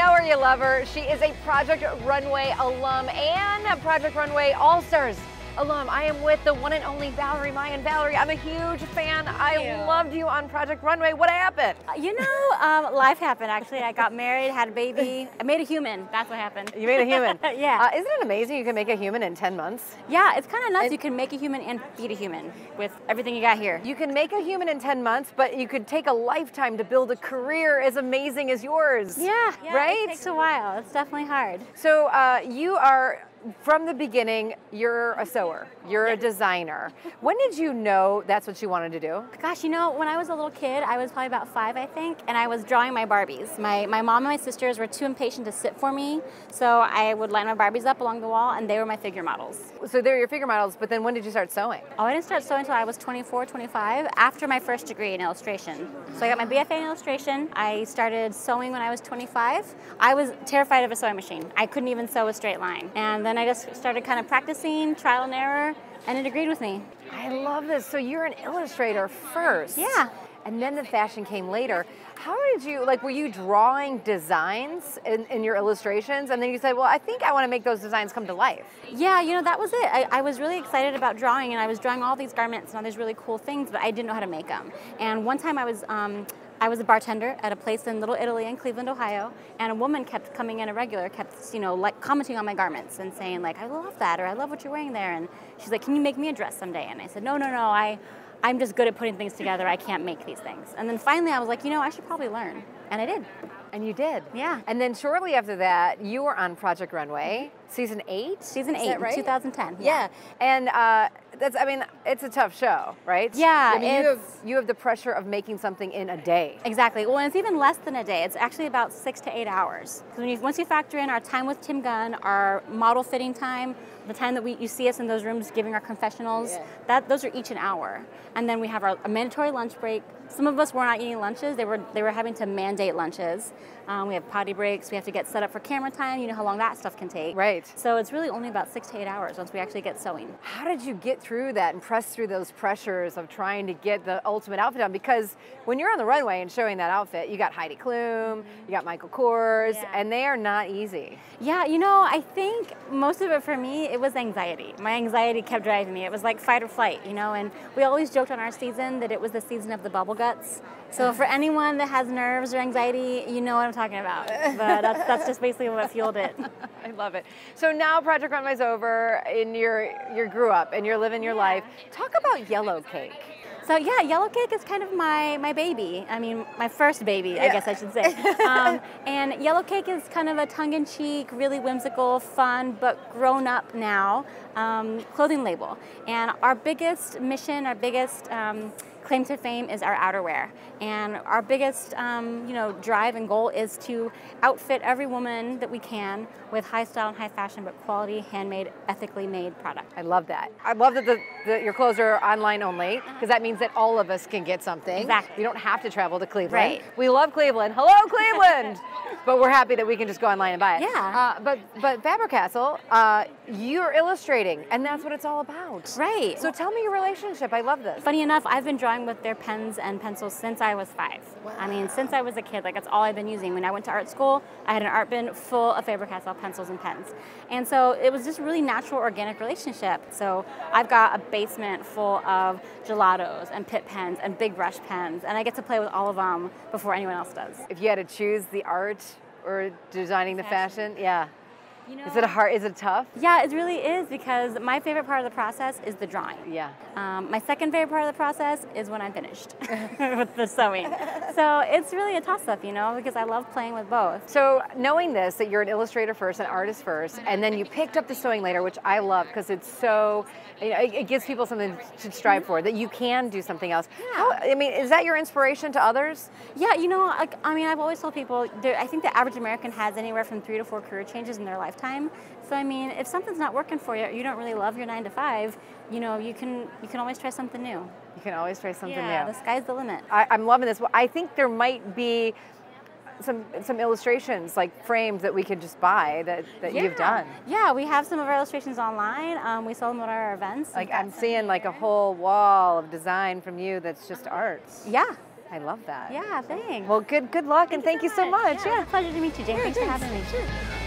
know her, you love her. She is a Project Runway alum and a Project Runway All-Stars alum. I am with the one and only Valerie Mayen. Valerie, I'm a huge fan. I loved you on Project Runway. What happened? You know, life happened, actually. I got married, had a baby. I made a human. That's what happened. You made a human? Yeah. Isn't it amazing you can make a human in 10 months? Yeah, it's kind of nuts. You can make a human and feed a human with everything you got here. You can make a human in 10 months, but you could take a lifetime to build a career as amazing as yours. Yeah, right? It takes a while. It's definitely hard. So you are, from the beginning, you're a sewer, you're a designer. When did you know that's what you wanted to do? Gosh, you know, when I was a little kid, I was probably about 5, I think, and I was drawing my Barbies. My mom and my sisters were too impatient to sit for me, so I would line my Barbies up along the wall, and they were my figure models. So they're your figure models, but then when did you start sewing? Oh, I didn't start sewing until I was 24, 25, after my first degree in illustration. So I got my BFA in illustration. I started sewing when I was 25. I was terrified of a sewing machine. I couldn't even sew a straight line. And then I just started kind of practicing, trial and error, and it agreed with me. I love this. So you're an illustrator first. Yeah. And then the fashion came later. How did you, like, were you drawing designs in your illustrations? And then you said, well, I think I want to make those designs come to life. Yeah, you know, that was it. I was really excited about drawing, and I was drawing all these garments and all these really cool things, but I didn't know how to make them. And one time I was a bartender at a place in Little Italy in Cleveland, Ohio, and a woman kept coming in, a regular, kept, you know, like commenting on my garments and saying, like, I love that, or I love what you're wearing there. And she's like, can you make me a dress someday? And I said, no, I'm just good at putting things together. I can't make these things. And then finally I was like, you know, I should probably learn. And I did. And you did? Yeah. And then shortly after that, you were on Project Runway, season 8? Season 8, right? 2010. Yeah. And that's, I mean, it's a tough show, right? Yeah. I mean, you have the pressure of making something in a day. Exactly. Well, it's even less than a day. It's actually about 6 to 8 hours. Because once you factor in our time with Tim Gunn, our model fitting time, the time that you see us in those rooms giving our confessionals, those are each an hour. And then we have a mandatory lunch break. Some of us were not eating lunches. They were having to mandate lunches. We have potty breaks. We have to get set up for camera time. You know how long that stuff can take. Right. So it's really only about 6 to 8 hours once we actually get sewing. How did you get through that and press through those pressures of trying to get the ultimate outfit on? Because when you're on the runway and showing that outfit, you got Heidi Klum, you got Michael Kors, and they are not easy. Yeah, you know, I think most of it for me, it was anxiety. My anxiety kept driving me. It was like fight or flight, you know, and we always joked on our season that it was the season of the bubble guts. So for anyone that has nerves or anxiety, you know what I'm talking about. But that's just basically what fueled it. I love it. So now Project Runway's over, and you grew up and you're living your life. Talk about Yellow Cake. So yeah, Yellow Cake is kind of my baby. I mean, my first baby, I guess I should say. And Yellow Cake is kind of a tongue-in-cheek, really whimsical, fun, but grown-up now clothing label. And our biggest mission, our biggest claim to fame is our outerwear. And our biggest you know, drive and goal is to outfit every woman that we can with high style and high fashion, but quality, handmade, ethically made product. I love that. I love that your clothes are online only, because that means that all of us can get something. Exactly. You don't have to travel to Cleveland. Right. We love Cleveland. Hello, Cleveland! But we're happy that we can just go online and buy it. Yeah. But Fabric Castle, you're illustrating, and that's what it's all about. Right. So tell me your relationship. I love this. Funny enough, I've been drawing with their pens and pencils since I was 5. Wow. I mean, since I was a kid, like that's all I've been using. When I went to art school, I had an art bin full of Faber-Castell pencils and pens. And so it was just a really natural, organic relationship. So I've got a basement full of gelatos and pit pens and big brush pens, and I get to play with all of them before anyone else does. If you had to choose the art or designing the fashion, yeah. You know, Is it tough? Yeah, it really is, because my favorite part of the process is the drawing. Yeah. My second favorite part of the process is when I'm finished with the sewing. So it's really a toss-up, you know, because I love playing with both. So knowing this, that you're an illustrator first, an artist first, and then you picked up the sewing later, which I love because it's so, you know, it gives people something to strive for, that you can do something else. Yeah. I mean, is that your inspiration to others? Yeah, you know, I mean, I've always told people, I think the average American has anywhere from 3 to 4 career changes in their lifetime. So I mean, if something's not working for you, or you don't really love your 9 to 5, you know, you can always try something new. You can always try something new. Yeah, the sky's the limit. I'm loving this. Well, I think there might be some illustrations, like frames, that we could just buy that you've done. Yeah, we have some of our illustrations online. We sell them at our events. Like I'm seeing like a whole wall of design from you that's just art. Yeah. I love that. Yeah, thanks. Well, good luck, and thank you so much. Yeah, it's a pleasure to meet you, Jane. Thanks for having me. Sure.